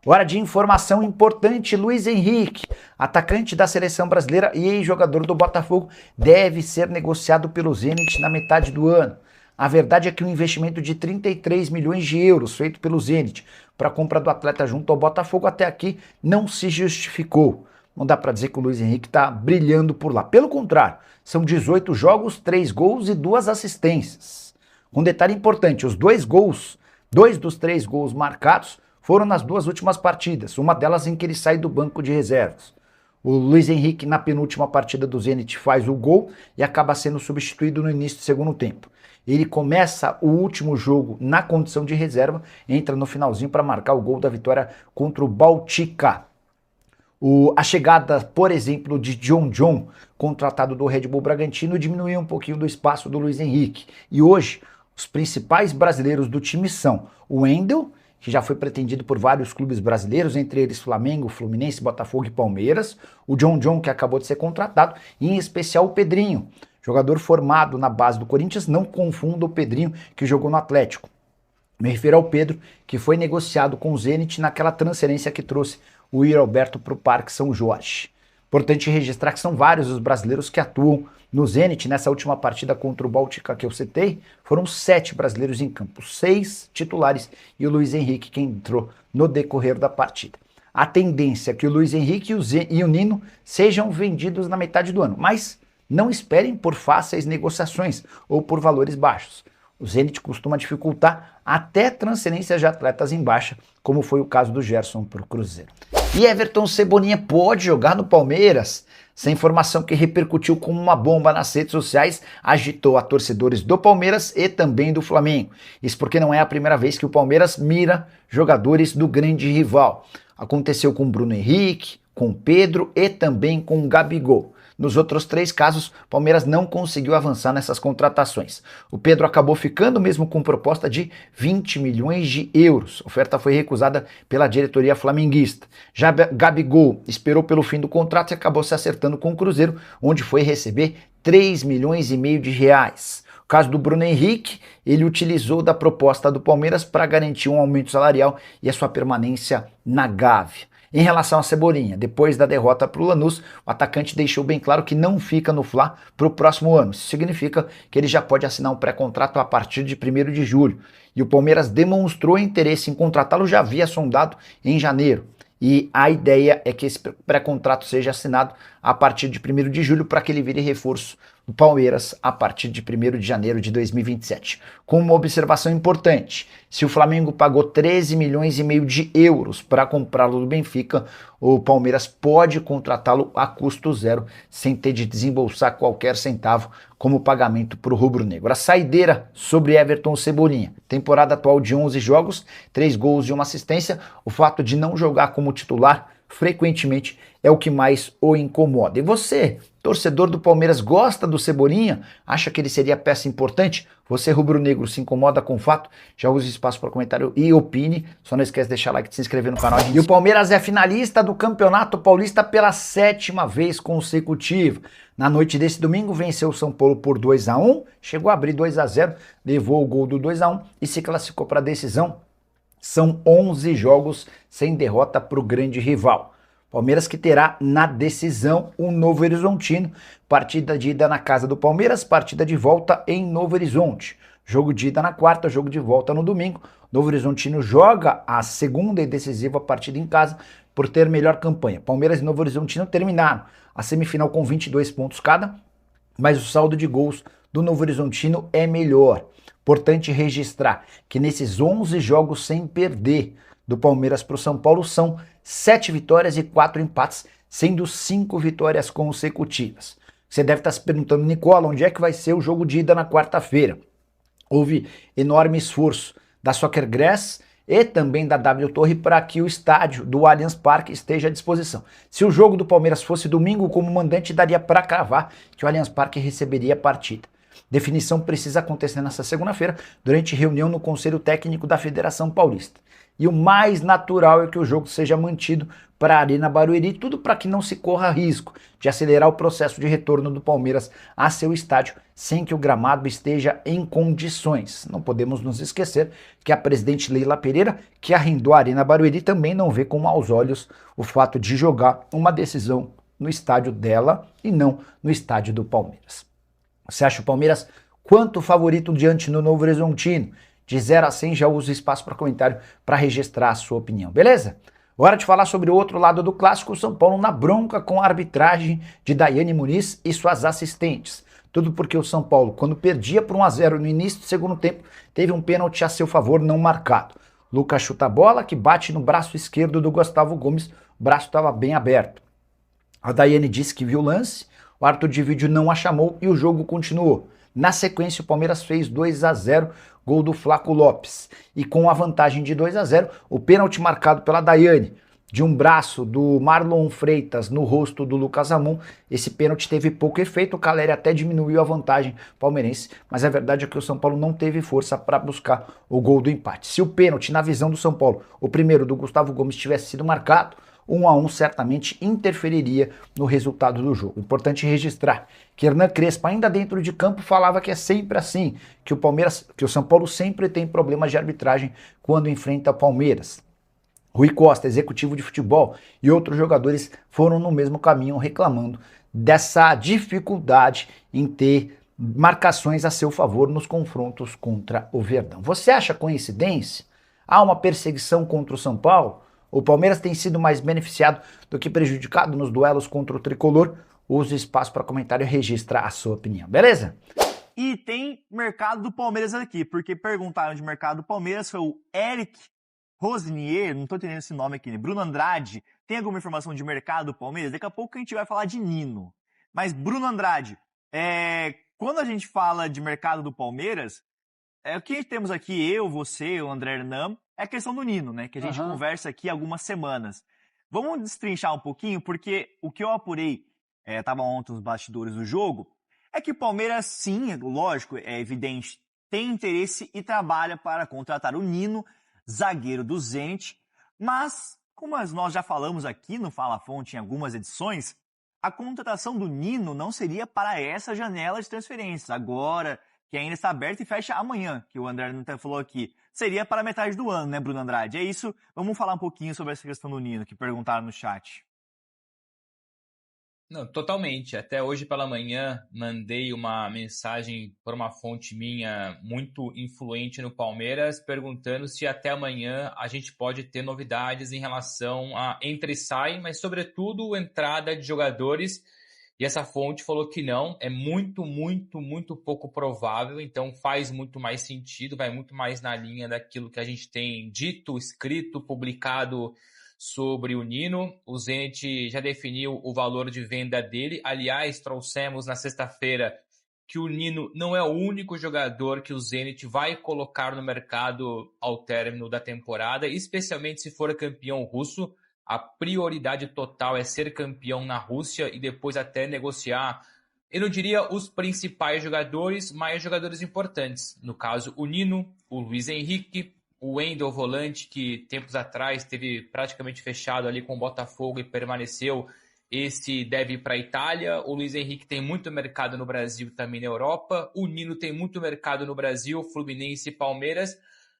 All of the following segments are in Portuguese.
Hora de informação importante: Luiz Henrique, atacante da seleção brasileira e ex-jogador do Botafogo, deve ser negociado pelo Zenit na metade do ano. A verdade é que o investimento de 33 milhões de euros feito pelo Zenit para a compra do atleta junto ao Botafogo até aqui não se justificou. Não dá para dizer que o Luiz Henrique está brilhando por lá. Pelo contrário, são 18 jogos, 3 gols e 2 assistências. Um detalhe importante: os dois dos 3 gols marcados foram nas 2 últimas partidas, uma delas em que ele sai do banco de reservas. O Luiz Henrique, na penúltima partida do Zenit, faz o gol e acaba sendo substituído no início do segundo tempo. Ele começa o último jogo na condição de reserva, entra no finalzinho para marcar o gol da vitória contra o Baltica. A chegada, por exemplo, de John, contratado do Red Bull Bragantino, diminuiu um pouquinho do espaço do Luiz Henrique. E hoje, os principais brasileiros do time são o Wendel, que já foi pretendido por vários clubes brasileiros, entre eles Flamengo, Fluminense, Botafogo e Palmeiras, o John, que acabou de ser contratado, e em especial o Pedrinho, jogador formado na base do Corinthians. Não confunda o Pedrinho que jogou no Atlético. Me refiro ao Pedro, que foi negociado com o Zenit naquela transferência que trouxe o Yuri Alberto para o Parque São Jorge. Importante registrar que são vários os brasileiros que atuam no Zenit. Nessa última partida contra o Baltica que eu citei, foram 7 brasileiros em campo, 6 titulares e o Luiz Henrique quem entrou no decorrer da partida. A tendência é que o Luiz Henrique e o Nino sejam vendidos na metade do ano, mas não esperem por fáceis negociações ou por valores baixos. O Zenit costuma dificultar até transferências de atletas em baixa, como foi o caso do Gerson para o Cruzeiro. E Everton Cebolinha pode jogar no Palmeiras? Essa informação, que repercutiu como uma bomba nas redes sociais, agitou a torcedores do Palmeiras e também do Flamengo. Isso porque não é a primeira vez que o Palmeiras mira jogadores do grande rival. Aconteceu com Bruno Henrique, com Pedro e também com Gabigol. Nos outros 3 casos, o Palmeiras não conseguiu avançar nessas contratações. O Pedro acabou ficando mesmo com proposta de 20 milhões de euros. A oferta foi recusada pela diretoria flamenguista. Já Gabigol esperou pelo fim do contrato e acabou se acertando com o Cruzeiro, onde foi receber 3 milhões e meio de reais. O caso do Bruno Henrique, ele utilizou da proposta do Palmeiras para garantir um aumento salarial e a sua permanência na Gávea. Em relação a Cebolinha, depois da derrota para o Lanús, o atacante deixou bem claro que não fica no Fla para o próximo ano. Isso significa que ele já pode assinar um pré-contrato a partir de 1º de julho. E o Palmeiras demonstrou interesse em contratá-lo, já havia sondado em janeiro. E a ideia é que esse pré-contrato seja assinado a partir de 1º de julho para que ele vire reforço do Palmeiras a partir de 1º de janeiro de 2027. Com uma observação importante: se o Flamengo pagou 13 milhões e meio de euros para comprá-lo do Benfica, o Palmeiras pode contratá-lo a custo zero, sem ter de desembolsar qualquer centavo como pagamento para o rubro-negro. A saideira sobre Everton Cebolinha: temporada atual de 11 jogos, 3 gols e 1 assistência. O fato de não jogar como titular frequentemente é o que mais o incomoda. E você, torcedor do Palmeiras, gosta do Cebolinha? Acha que ele seria peça importante? Você, rubro-negro, se incomoda com o fato? Já use espaço para comentário e opine. Só não esquece de deixar like e de se inscrever no canal. E o Palmeiras é finalista do Campeonato Paulista pela 7ª vez consecutiva. Na noite desse domingo, venceu o São Paulo por 2-1, chegou a abrir 2-0, levou o gol do 2-1 e se classificou para a decisão. São 11 jogos sem derrota para o grande rival. Palmeiras que terá na decisão o Novo Horizontino. Partida de ida na casa do Palmeiras, partida de volta em Novo Horizonte. Jogo de ida na quarta, jogo de volta no domingo. Novo Horizontino joga a segunda e decisiva partida em casa por ter melhor campanha. Palmeiras e Novo Horizontino terminaram a semifinal com 22 pontos cada, mas o saldo de gols do Novo Horizontino é melhor. Importante registrar que nesses 11 jogos sem perder do Palmeiras para o São Paulo são 7 vitórias e 4 empates, sendo 5 vitórias consecutivas. Você deve estar se perguntando: Nicola, onde é que vai ser o jogo de ida na quarta-feira? Houve enorme esforço da Soccer Grass e também da W Torre para que o estádio do Allianz Parque esteja à disposição. Se o jogo do Palmeiras fosse domingo, como mandante, daria para cravar que o Allianz Parque receberia a partida. Definição precisa acontecer nesta segunda-feira, durante reunião no Conselho Técnico da Federação Paulista. E o mais natural é que o jogo seja mantido para a Arena Barueri, tudo para que não se corra risco de acelerar o processo de retorno do Palmeiras a seu estádio sem que o gramado esteja em condições. Não podemos nos esquecer que a presidente Leila Pereira, que arrendou a Arena Barueri, também não vê com maus olhos o fato de jogar uma decisão no estádio dela e não no estádio do Palmeiras. Você acha o Palmeiras quanto favorito diante do Novo Horizontino? De 0 a 100 já usa espaço para comentário para registrar a sua opinião, beleza? Hora de falar sobre o outro lado do clássico, o São Paulo na bronca com a arbitragem de Daiane Muniz e suas assistentes. Tudo porque o São Paulo, quando perdia por 1 a 0 no início do segundo tempo, teve um pênalti a seu favor não marcado. Lucas chuta a bola, que bate no braço esquerdo do Gustavo Gomes, o braço estava bem aberto. A Daiane disse que viu o lance, o árbitro de vídeo não a chamou e o jogo continuou. Na sequência, o Palmeiras fez 2 a 0, gol do Flaco Lopes. E com a vantagem de 2 a 0, o pênalti marcado pela Daiane, de um braço do Marlon Freitas no rosto do Lucas Ramon, esse pênalti teve pouco efeito, o Caleri até diminuiu a vantagem palmeirense, mas a verdade é que o São Paulo não teve força para buscar o gol do empate. Se o pênalti, na visão do São Paulo, o primeiro do Gustavo Gomes, tivesse sido marcado, 1 a 1 certamente interferiria no resultado do jogo. Importante registrar que Hernan Crespo, ainda dentro de campo, falava que é sempre assim, que o São Paulo sempre tem problemas de arbitragem quando enfrenta o Palmeiras. Rui Costa, executivo de futebol, e outros jogadores foram no mesmo caminho reclamando dessa dificuldade em ter marcações a seu favor nos confrontos contra o Verdão. Você acha coincidência? Há uma perseguição contra o São Paulo? O Palmeiras tem sido mais beneficiado do que prejudicado nos duelos contra o Tricolor? Use o espaço para comentário e registra a sua opinião, beleza? E tem mercado do Palmeiras aqui, porque perguntaram de mercado do Palmeiras, foi o Eric Rosnier, não tô entendendo esse nome aqui, né? Bruno Andrade, tem alguma informação de mercado do Palmeiras? Daqui a pouco a gente vai falar de Nino. Mas Bruno Andrade, quando a gente fala de mercado do Palmeiras, o que temos aqui, eu, você, o André Hernan, é a questão do Nino, né? Que a gente conversa aqui há algumas semanas. Vamos destrinchar um pouquinho, porque o que eu apurei, estava ontem nos bastidores do jogo, é que o Palmeiras, sim, lógico, é evidente, tem interesse e trabalha para contratar o Nino, zagueiro do Zenit, mas, como nós já falamos aqui no Fala Fonte em algumas edições, a contratação do Nino não seria para essa janela de transferências, agora, que ainda está aberta e fecha amanhã, que o André até falou aqui. Seria para metade do ano, né, Bruno Andrade? É isso, vamos falar um pouquinho sobre essa questão do Nino, que perguntaram no chat. Não, totalmente. Até hoje pela manhã mandei uma mensagem para uma fonte minha muito influente no Palmeiras, perguntando se até amanhã a gente pode ter novidades em relação a entra e sai, mas sobretudo entrada de jogadores. E essa fonte falou que não, é muito, muito, muito pouco provável, então faz muito mais sentido, vai muito mais na linha daquilo que a gente tem dito, escrito, publicado sobre o Nino. O Zenit já definiu o valor de venda dele. Aliás, trouxemos na sexta-feira que o Nino não é o único jogador que o Zenit vai colocar no mercado ao término da temporada, especialmente se for campeão russo. A prioridade total é ser campeão na Rússia e depois até negociar, eu não diria os principais jogadores, mas jogadores importantes. No caso, o Nino, o Luiz Henrique, o Wendel volante, que tempos atrás teve praticamente fechado ali com o Botafogo e permaneceu, esse deve ir para a Itália. O Luiz Henrique tem muito mercado no Brasil e também na Europa. O Nino tem muito mercado no Brasil, Fluminense e Palmeiras.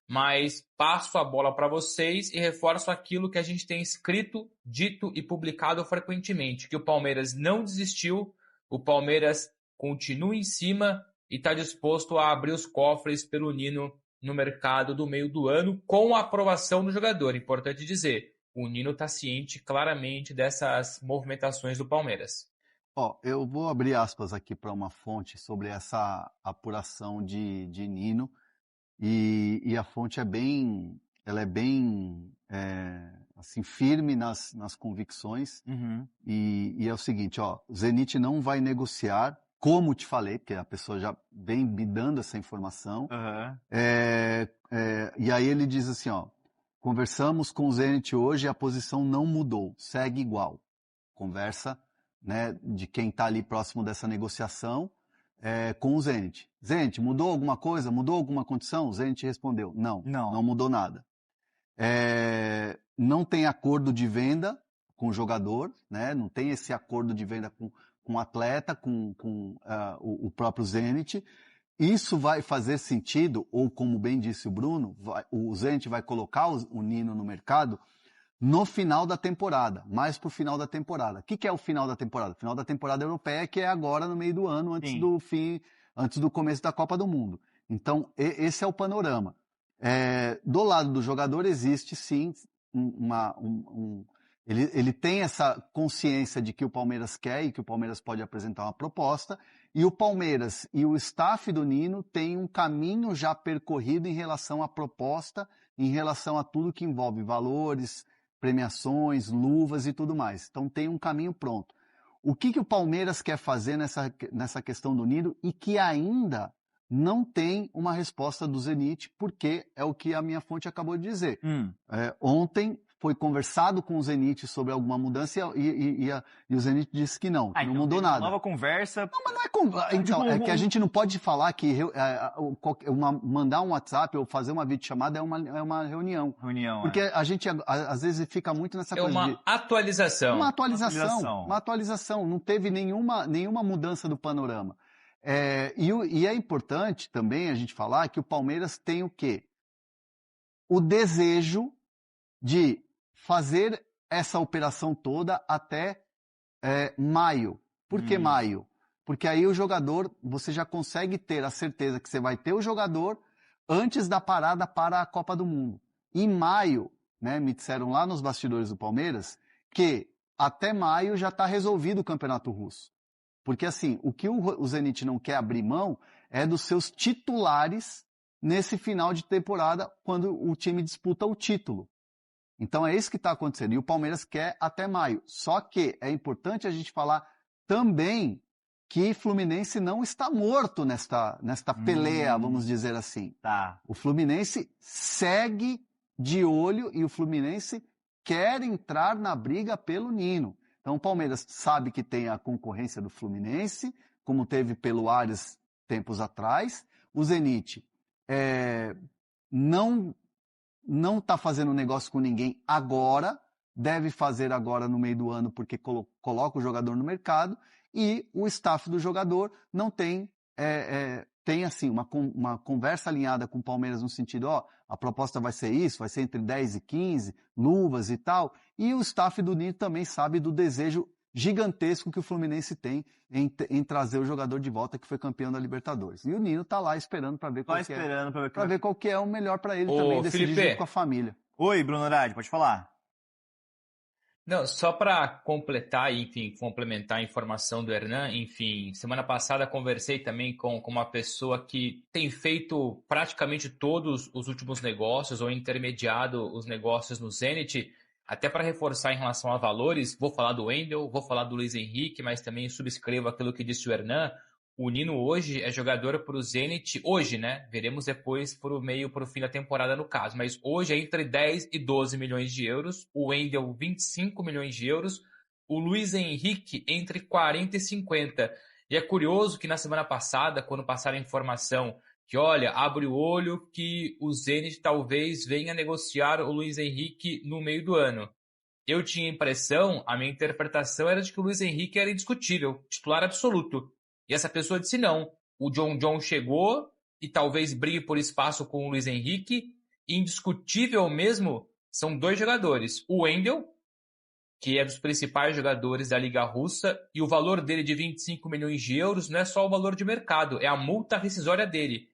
Mas passo a bola para vocês e reforço aquilo que a gente tem escrito, dito e publicado frequentemente, que o Palmeiras não desistiu, o Palmeiras continua em cima e está disposto a abrir os cofres pelo Nino no mercado do meio do ano, com a aprovação do jogador. Importante dizer, o Nino está ciente claramente dessas movimentações do Palmeiras. Eu vou abrir aspas aqui para uma fonte sobre essa apuração de Nino. E a fonte é bem assim, firme nas convicções. E é o seguinte, o Zenit não vai negociar, como te falei, porque a pessoa já vem me dando essa informação. E aí ele diz assim, conversamos com o Zenit hoje e a posição não mudou, segue igual. Conversa, né, de quem está ali próximo dessa negociação. Com o Zenit. Zenit, mudou alguma coisa? Mudou alguma condição? O Zenit respondeu, não mudou nada. Não tem acordo de venda com o jogador, né? Não tem esse acordo de venda com o atleta, com o próprio Zenit. Isso vai fazer sentido, ou como bem disse o Bruno, o Zenit vai colocar o Nino no mercado no final da temporada, mais pro final da temporada. O que é o final da temporada? O final da temporada europeia, que é agora no meio do ano, antes do começo da Copa do Mundo. Então, esse é o panorama. Do lado do jogador existe sim ele tem essa consciência de que o Palmeiras quer e que o Palmeiras pode apresentar uma proposta, e o Palmeiras e o staff do Nino têm um caminho já percorrido em relação à proposta, em relação a tudo que envolve valores, premiações, luvas e tudo mais. Então tem um caminho pronto. O que o Palmeiras quer fazer nessa questão do Nino e que ainda não tem uma resposta do Zenit, porque é o que a minha fonte acabou de dizer. Ontem foi conversado com o Zenit sobre alguma mudança e o Zenit disse que não então mudou nada. Nova conversa. Não, mas não é conversa. Então, é que a gente não pode falar que mandar um WhatsApp ou fazer uma videochamada é uma reunião. Porque a gente às vezes fica muito nessa coisa uma de... atualização. Uma atualização. Não teve nenhuma mudança do panorama. E é importante também a gente falar que o Palmeiras tem o quê? O desejo de fazer essa operação toda até maio. Por que maio? Porque aí o jogador, você já consegue ter a certeza que você vai ter o jogador antes da parada para a Copa do Mundo. Em maio, né, me disseram lá nos bastidores do Palmeiras que até maio já está resolvido o Campeonato Russo. Porque assim, o que o Zenit não quer abrir mão é dos seus titulares nesse final de temporada, quando o time disputa o título. Então é isso que está acontecendo. E o Palmeiras quer até maio. Só que é importante a gente falar também que Fluminense não está morto nesta peleia, vamos dizer assim. Tá. O Fluminense segue de olho e o Fluminense quer entrar na briga pelo Nino. Então o Palmeiras sabe que tem a concorrência do Fluminense, como teve pelo Ares tempos atrás. O Zenit não está fazendo negócio com ninguém agora, deve fazer agora no meio do ano porque coloca o jogador no mercado, e o staff do jogador não tem assim uma conversa alinhada com o Palmeiras no sentido, a proposta vai ser isso, vai ser entre 10 e 15, luvas e tal, e o staff do Nino também sabe do desejo gigantesco que o Fluminense tem em trazer o jogador de volta que foi campeão da Libertadores. E o Nino tá lá esperando para ver qual que é o melhor para ele também, decidir junto com a família. Oi, Bruno Andrade, pode falar. Não, só para completar e, enfim, complementar a informação do Hernan, enfim, semana passada conversei também com uma pessoa que tem feito praticamente todos os últimos negócios ou intermediado os negócios no Zenit. Até para reforçar em relação a valores, vou falar do Wendel, vou falar do Luiz Henrique, mas também subscrevo aquilo que disse o Hernan. O Nino hoje é jogador para o Zenit, hoje, né? Veremos depois para o fim da temporada no caso, mas hoje é entre 10 e 12 milhões de euros, o Wendel 25 milhões de euros, o Luiz Henrique entre 40 e 50. E é curioso que na semana passada, quando passaram a informação que, olha, abre o olho que o Zenit talvez venha negociar o Luiz Henrique no meio do ano. Eu tinha a impressão, a minha interpretação era de que o Luiz Henrique era indiscutível, titular absoluto. E essa pessoa disse não. O John chegou e talvez brigue por espaço com o Luiz Henrique. Indiscutível mesmo são dois jogadores. O Wendel, que é dos principais jogadores da Liga Russa, e o valor dele de 25 milhões de euros não é só o valor de mercado, é a multa rescisória dele.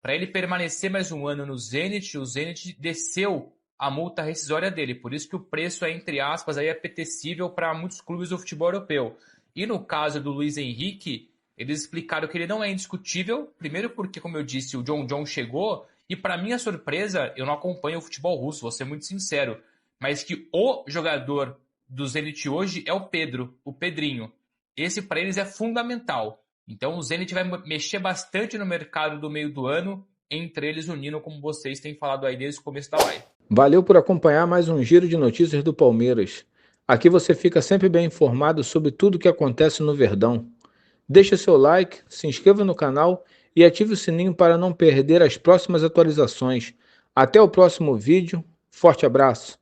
Para ele permanecer mais um ano no Zenit, o Zenit desceu a multa rescisória dele. Por isso que o preço é, entre aspas, aí apetecível para muitos clubes do futebol europeu. E no caso do Luiz Henrique, eles explicaram que ele não é indiscutível. Primeiro porque, como eu disse, o John chegou. E para minha surpresa, eu não acompanho o futebol russo, vou ser muito sincero. Mas que o jogador do Zenit hoje é o Pedrinho. Esse para eles é fundamental. Então o Zenit vai mexer bastante no mercado do meio do ano, entre eles o Nino, como vocês têm falado aí desde o começo da live. Valeu por acompanhar mais um giro de notícias do Palmeiras. Aqui você fica sempre bem informado sobre tudo o que acontece no Verdão. Deixe seu like, se inscreva no canal e ative o sininho para não perder as próximas atualizações. Até o próximo vídeo. Forte abraço.